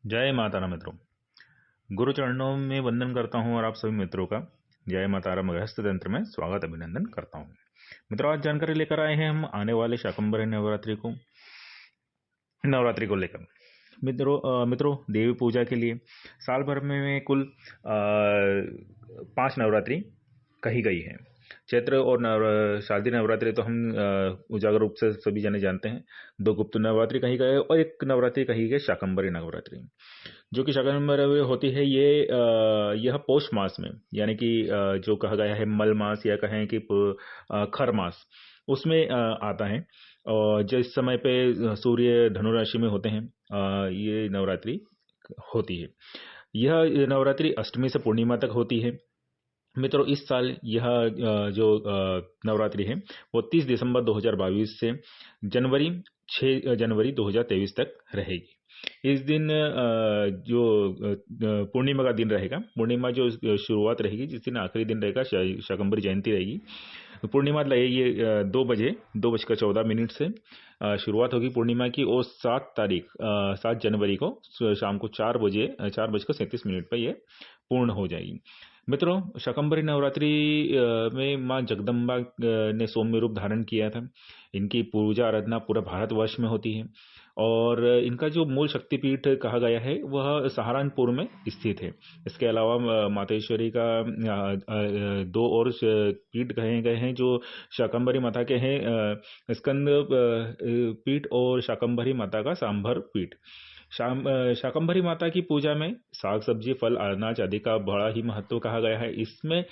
जय माता राम मित्रों। गुरु चरणों में वंदन करता हूं और आप सभी मित्रों का जय माता राम गृहस्थ तंत्र में स्वागत अभिनंदन करता हूं। मित्रों, आज जानकारी लेकर आए हैं हम आने वाले शाकंभरी नवरात्रि को लेकर। मित्रों, देवी पूजा के लिए साल भर में कुल 5 नवरात्रि कही गई है। चैत्र और शारदीय नवरात्रि तो हम उजागर रूप से सभी जने जानते हैं। 2 गुप्त नवरात्रि कही गए और एक नवरात्रि कही गई शाकंभरी नवरात्रि, जो कि शाकंभरी होती है। यह पौष मास में, यानी कि जो कहा गया है मल मास या कहें कि खर मास, उसमें आता है। और जिस समय पे सूर्य धनु राशि में होते हैं, ये नवरात्रि होती है। यह नवरात्रि अष्टमी से पूर्णिमा तक होती है। मित्रों, इस साल यह जो नवरात्रि है वो 30 दिसंबर 2022 से 6 जनवरी 2023 तक रहेगी। इस दिन जो पूर्णिमा का दिन रहेगा, पूर्णिमा जो शुरुआत रहेगी, जिस दिन आखिरी दिन रहेगा, शाकंभरी जयंती रहेगी। पूर्णिमा ये 2:14 से शुरुआत होगी पूर्णिमा की, और 7 जनवरी को शाम को 4:37 पर ये पूर्ण हो जाएगी। मित्रों, शाकंभरी नवरात्रि में माँ जगदम्बा ने सौम्य रूप धारण किया था। इनकी पूजा आराधना पूरा भारतवर्ष में होती है और इनका जो मूल शक्तिपीठ कहा गया है वह सहारनपुर में स्थित है। इसके अलावा मातेश्वरी का 2 और पीठ कहे गए हैं जो शाकंभरी माता के हैं, स्कंद पीठ और शाकंभरी माता का सांभर पीठ। शाकंभरी माता की पूजा में साग सब्जी फल अनाज आदि का बड़ा ही महत्व कहा गया है। इसमें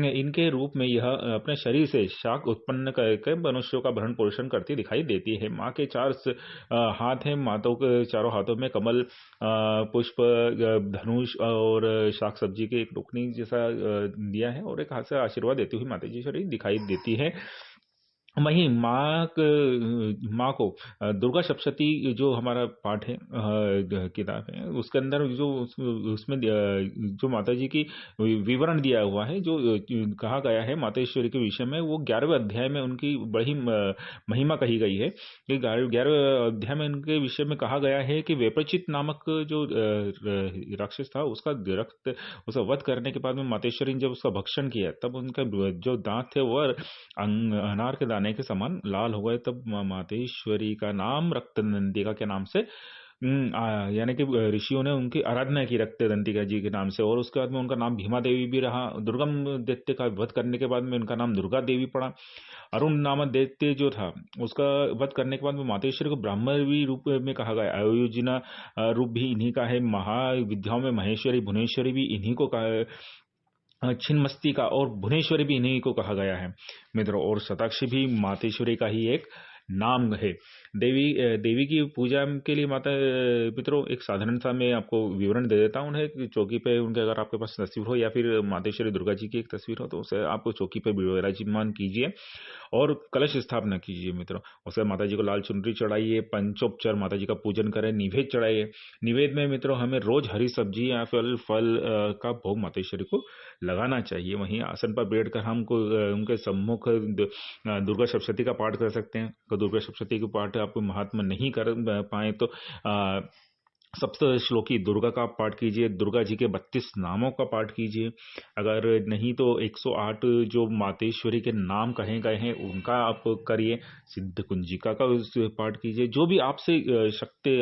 इनके रूप में यह अपने शरीर से शाक उत्पन्न करके मनुष्यों का भरण पोषण करती दिखाई देती है। माँ के 4 हाथ हैं। माताओं के चारों हाथों में कमल, पुष्प, धनुष और शाक सब्जी के एक टोकनी जैसा दिया है, और एक हाथ से आशीर्वाद देती हुई माता जी शरीर दिखाई देती है। वहीं माँ को दुर्गा सप्तशती जो हमारा पाठ है, किताब है, उसके अंदर जो उसमें जो माता जी की विवरण दिया हुआ है, जो कहा गया है मातेश्वरी के विषय में, वो 11वें अध्याय में उनकी बड़ी महिमा कही गई है। कि 11वें अध्याय में उनके विषय में कहा गया है कि वेप्रचित नामक जो राक्षस था, उसका वध करने के बाद में मातेश्वरी ने जब उसका भक्षण किया, तब उनका जो दांत थे वह अनार के दाने के समान लाल हो गए। तब मातेश्वरी का नाम रक्तदंतिका के नाम से यानी कि ऋषियों ने उनकी आराधना की रक्तदंतिका जी के नाम से, और उसके बाद में उनका नाम भीमा देवी भी रहा। दुर्गम दैत्य का वध करने के बाद में उनका नाम दुर्गा देवी पड़ा। अरुण नामक दैत्य जो था, उसका वध करने के बाद में मातेश्वरी को ब्राह्मणी रूप में कहा गया। आयोजना रूप भी इन्हीं का है। महाविद्याओं में महेश्वरी भुवनेश्वरी भी इन्हीं को कहा, छिन्नमस्तिका और भुवनेश्वरी भी इन्हीं को कहा गया है मित्रों। और शताक्षी भी मातेश्वरी का ही एक नाम है। देवी की पूजा के लिए माता मित्रों, एक साधारण सा मैं आपको विवरण दे देता हूँ। उन्हें चौकी पे उनके, अगर आपके पास तस्वीर हो या फिर मातेश्वरी दुर्गा जी की एक तस्वीर हो, तो उसे आप चौकी पे विराजमान कीजिए और कलश स्थापना कीजिए मित्रों। उसे माता जी को लाल चुनरी चढ़ाइए, पंचोपचार माता जी का पूजन करें, निवेद चढ़ाइए। निवेद में मित्रों हमें रोज हरी सब्जी या फल का भोग मातेश्वरी को लगाना चाहिए। वहीं आसन पर बैठकर हमको उनके सम्मुख दुर्गा सप्तशती का पाठ कर सकते हैं। तो दुर्गा सप्तशती का पाठ आप महात्मा नहीं कर पाए तो सप्त श्लोकी दुर्गा का पाठ कीजिए। दुर्गा जी के 32 नामों का पाठ कीजिए। अगर नहीं तो 108 जो मातेश्वरी के नाम कहे गए हैं उनका आप करिए। सिद्ध कुंजिका का पाठ कीजिए। जो भी आपसे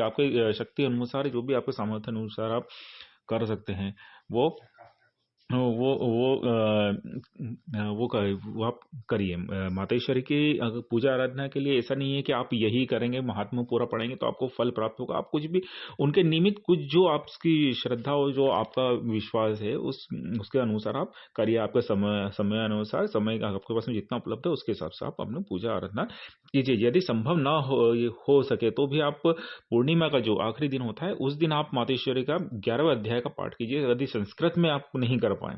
आपके शक्ति अनुसार, जो भी आपके सामर्थ्य अनुसार आप कर सकते हैं, वो वो आप करिए। मातेश्वरी की पूजा आराधना के लिए ऐसा नहीं है कि आप यही करेंगे, महात्मा पूरा पढ़ेंगे तो आपको फल प्राप्त होगा। आप कुछ भी उनके निमित्त कुछ जो आपकी श्रद्धा और जो आपका विश्वास है उसके अनुसार आप करिए। आपके समय अनुसार, समय का आपके पास में जितना उपलब्ध है उसके हिसाब से आप अपनी पूजा आराधना कीजिए। यदि संभव ना हो सके तो भी आप पूर्णिमा का जो आखिरी दिन होता है उस दिन आप मातेश्वरी का 11वें अध्याय का पाठ कीजिए। यदि संस्कृत में आप नहीं कर पाएं।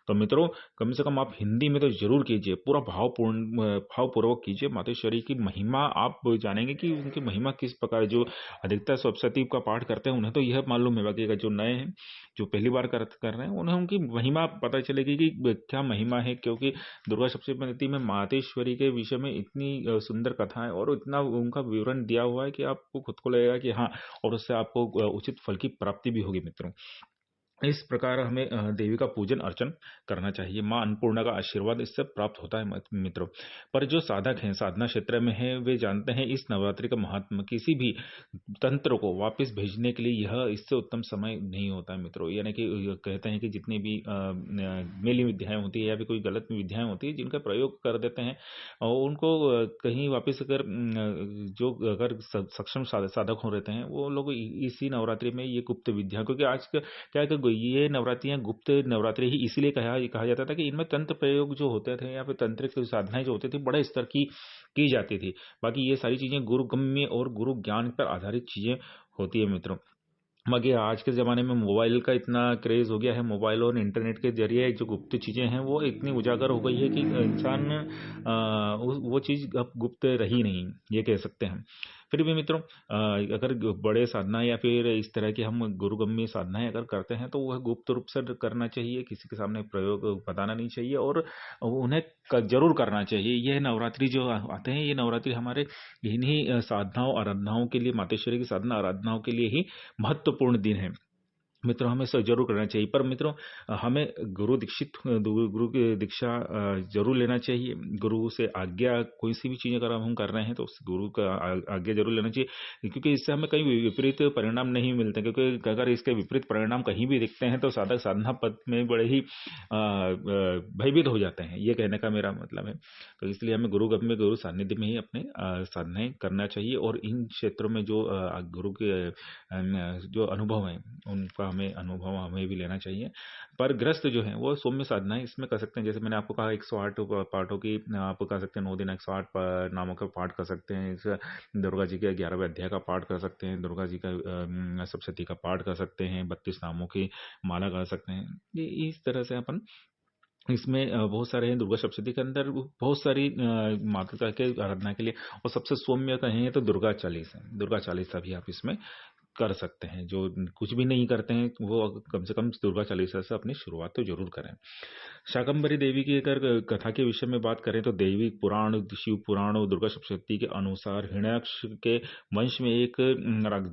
तो मित्रों, कम से कम आप हिंदी में तो जरूर कीजिए, पूरा भावपूर्वक कीजिए। मातेश्वरी की महिमा आप जानेंगे कि उनकी महिमा किस प्रकार। जो अधिकतर सप्तशती का पाठ करते हैं उन्हें तो यह मालूम है, बाकी जो नए हैं, जो पहली बार कर रहे हैं, उन्हें उनकी महिमा पता चलेगी कि क्या महिमा है। क्योंकि दुर्गा सप्तशती में मातेश्वरी के विषय में इतनी सुंदर कथा है और इतना उनका विवरण दिया हुआ है कि आपको खुद को लगेगा कि हाँ, और उससे आपको उचित फल की प्राप्ति भी होगी मित्रों। इस प्रकार हमें देवी का पूजन अर्चन करना चाहिए। माँ अन्नपूर्णा का आशीर्वाद इससे प्राप्त होता है मित्रों। पर जो साधक हैं, साधना क्षेत्र में हैं, वे जानते हैं इस नवरात्रि का महात्मा। किसी भी तंत्र को वापस भेजने के लिए यह इससे उत्तम समय नहीं होता है मित्रों। यानी कि कहते हैं कि जितनी भी मेली विद्याएं होती है या फिर कोई गलत विद्याएं होती है जिनका प्रयोग कर देते हैं और उनको कहीं वापस अगर जो अगर सक्षम साधक हो रहते हैं वो लोग इसी नवरात्रि में ये गुप्त विद्या, क्योंकि आज क्या है कि ये नवरात्रियां गुप्त नवरात्रि ही इसलिए कहा जाता था कि इनमें तंत्र प्रयोग जो होते थे या फिर तंत्रिक साधनाएं जो होती थी बड़े स्तर की जाती थी। बाकी ये सारी चीजें गुरुगम्य और गुरु ज्ञान पर आधारित चीजें होती है मित्रों। बाकी आज के ज़माने में मोबाइल का इतना क्रेज़ हो गया है, मोबाइल और इंटरनेट के ज़रिए जो गुप्त चीज़ें हैं वो इतनी उजागर हो गई है कि इंसान वो चीज़ अब गुप्त रही नहीं, ये कह सकते हैं। फिर भी मित्रों, अगर बड़े साधना या फिर इस तरह की हम गुरुगम्य साधनाएं अगर करते हैं तो वह गुप्त रूप से करना चाहिए, किसी के सामने प्रयोग बताना नहीं चाहिए और उन्हें जरूर करना चाहिए। यह नवरात्रि जो आते हैं, ये नवरात्रि हमारे इन्हीं साधनाओं आराधनाओं के लिए, मातेश्वरी की साधना आराधनाओं के लिए ही महत्वपूर्ण दिन है मित्रों। हमें सब जरूर करना चाहिए। पर मित्रों, हमें गुरु की दीक्षा जरूर लेना चाहिए। गुरु से आज्ञा, कोई सी भी चीज़ अगर हम कर रहे हैं तो उस गुरु का आज्ञा जरूर लेना चाहिए, क्योंकि इससे हमें कहीं विपरीत परिणाम नहीं मिलते। क्योंकि अगर इसके विपरीत परिणाम कहीं भी दिखते हैं तो साधक साधना पद में बड़े ही भयभीत हो जाते हैं, ये कहने का मेरा मतलब है। तो इसलिए हमें गुरु सानिध्य में ही अपने साधनाएं करना चाहिए और इन क्षेत्रों में जो गुरु के जो अनुभव है उनका हमें भी लेना चाहिए। पर ग्रस्त जो है वो सौम्य साधनाएं इसमें कर सकते हैं। जैसे मैंने आपको कहा 108 पाठों की आप कर सकते हैं, 9 दिन 108 नामों का पाठ कर सकते हैं। इस दुर्गा जी के 11वें अध्याय का पाठ कर सकते हैं, दुर्गा जी का सप्तशती का पाठ कर सकते हैं, 32 नामों की माला कर सकते हैं। ये इस तरह से अपन इसमें बहुत सारे हैं। दुर्गा सप्तशती के अंदर बहुत सारी माता के आराधना के लिए और सबसे सौम्य कहें तो दुर्गा चालीसा, दुर्गा चालीसा भी आप इसमें कर सकते हैं। जो कुछ भी नहीं करते हैं वो कम से कम दुर्गा चालीसा से अपनी शुरुआत तो जरूर करें। शाकंभरी देवी की अगर कथा के विषय में बात करें तो देवी पुराण, शिव पुराण और दुर्गा सप्तशती के अनुसार हिरण्याक्ष के वंश में एक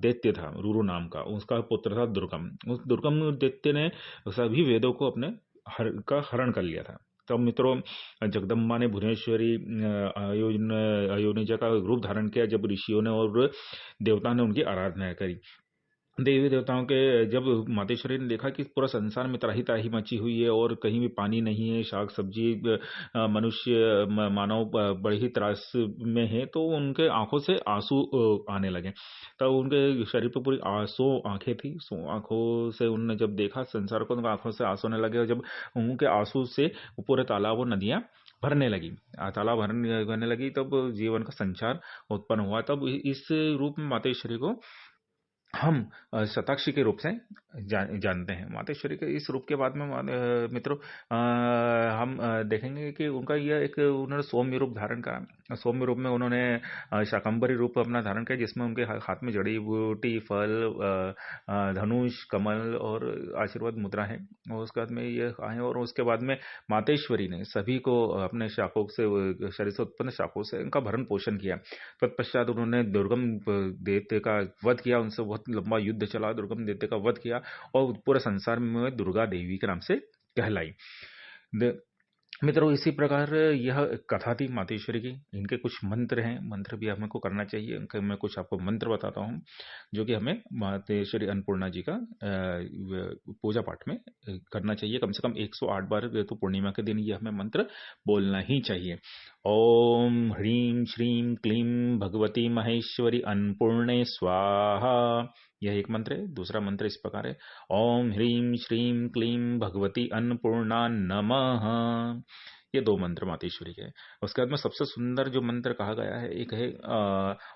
दैत्य था रुरु नाम का, उसका पुत्र था दुर्गम। उस दुर्गम दैत्य ने सभी वेदों को अपने हरण कर लिया था। तब मित्रों, जगदम्बा ने भुवनेश्वरी अयोनिजा का रूप धारण किया जब ऋषियों ने और देवता ने उनकी आराधना करी। देवी देवताओं के जब मातेश्वरी ने देखा कि पूरा संसार में त्राही त्राही मची हुई है और कहीं भी पानी नहीं है, शाक सब्जी, मनुष्य मानव बड़े ही त्रास में है, तो उनके आंखों से आंसू आने लगे। तब उनके शरीर पर पूरी आंसू आंखें थी, सो आंखों से उन्होंने जब देखा संसार को, उनके आंखों से आंसू आने लगे और जब उनके आंसू से पूरे तालाब और नदियां भरने लगी, तालाब भरने लगी, तब जीवन का संचार उत्पन्न हुआ। तब इस रूप में मातेश्वरी को हम शताक्षी के रूप से जानते हैं। मातेश्वरी के इस रूप के बाद में मित्रों, हम देखेंगे कि उनका यह एक उन्होंने सौम्य रूप धारण करा। सौम्य रूप में उन्होंने शाकंभरी रूप अपना धारण किया, जिसमें उनके हाथ में जड़ी बूटी, फल, धनुष, कमल और आशीर्वाद मुद्रा है। और उसके बाद में ये आए और उसके बाद में मातेश्वरी ने सभी को अपने शाखों से, शरीर से उत्पन्न शाखों से उनका भरण पोषण किया। तत्पश्चात उन्होंने दुर्गम दैत्य का वध किया, उनसे बहुत लंबा युद्ध चला, दुर्गम दैत्य का वध किया और पूरे संसार में दुर्गा देवी के नाम से कहलाई। मित्रों, इसी प्रकार यह कथा थी मातेश्वरी की। इनके कुछ मंत्र हैं, मंत्र भी हमको करना चाहिए। उनके मैं कुछ आपको मंत्र बताता हूँ जो कि हमें मातेश्वरी अन्नपूर्णा जी का पूजा पाठ में करना चाहिए। कम से कम 108 बार तो पूर्णिमा के दिन ये हमें मंत्र बोलना ही चाहिए। ओम ह्रीं श्रीं क्लीं भगवती महेश्वरी अन्नपूर्णे स्वाहा, यह एक मंत्र है। दूसरा मंत्र इस प्रकार है, ओम ह्रीं श्रीं क्लीं भगवती अन्नपूर्णा नमः। ये दो मंत्र मातेश्वरी के हैं। उसके बाद में सबसे सुंदर जो मंत्र कहा गया है, एक है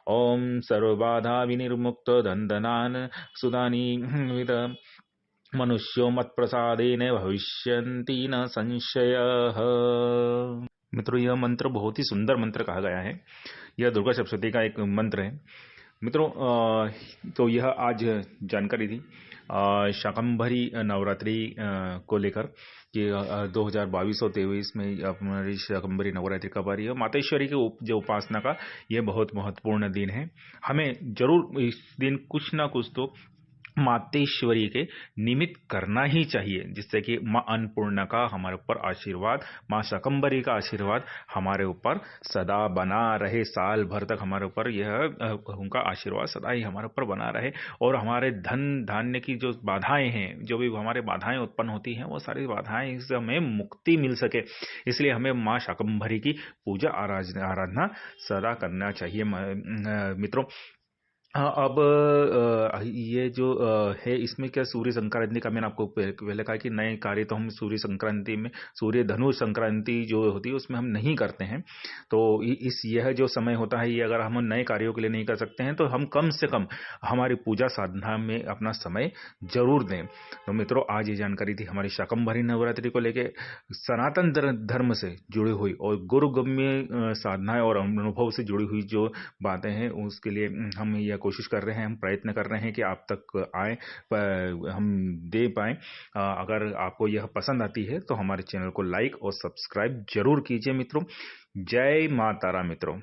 ओम सर्वबाधा विनिर्मुक्त दंदनान सुदानी विद मनुष्यो मत्प्रसादेन भविष्यन्ति न संशयः। मित्रों, यह मंत्र बहुत ही सुंदर मंत्र कहा गया है। यह दुर्गा सप्तशती का एक मंत्र है। मित्रों, तो यह आज जानकारी थी शाकंभरी नवरात्रि को लेकर कि 2022 और 2023 में हमारी शाकंभरी नवरात्रि कब आ रही है। मातेश्वरी की जो उपासना का यह बहुत महत्वपूर्ण दिन है। हमें जरूर इस दिन कुछ ना कुछ तो मातेश्वरी के निमित्त करना ही चाहिए, जिससे कि माँ अन्नपूर्णा का हमारे ऊपर आशीर्वाद, माँ शाकंभरी का आशीर्वाद हमारे ऊपर सदा बना रहे। साल भर तक हमारे ऊपर उनका आशीर्वाद सदा ही हमारे ऊपर बना रहे और हमारे धन धान्य की जो बाधाएं हैं, जो भी हमारे बाधाएं उत्पन्न होती हैं, वो सारी बाधाएं से हमें मुक्ति मिल सके। इसलिए हमें माँ शाकंभरी की पूजा आराधना सदा करना चाहिए। मित्रों, हाँ, अब ये जो है, इसमें क्या सूर्य संक्रांति का मैंने आपको पहले कहा कि नए कार्य तो हम सूर्य संक्रांति में, सूर्य धनु संक्रांति जो होती है उसमें हम नहीं करते हैं। तो यह जो समय होता है, ये अगर हम नए कार्यों के लिए नहीं कर सकते हैं तो हम कम से कम हमारी पूजा साधना में अपना समय जरूर दें। तो मित्रों, आज ये जानकारी थी हमारी शाकंभरी नवरात्रि को लेके, सनातन धर्म से जुड़ी हुई और गुरुगम्य साधनाएं और अनुभव से जुड़ी हुई जो बातें हैं, उसके लिए हम यह कोशिश कर रहे हैं, हम प्रयत्न कर रहे हैं कि आप तक आए, हम दे पाए। अगर आपको यह पसंद आती है तो हमारे चैनल को लाइक और सब्सक्राइब जरूर कीजिए मित्रों। जय मां तारा मित्रों।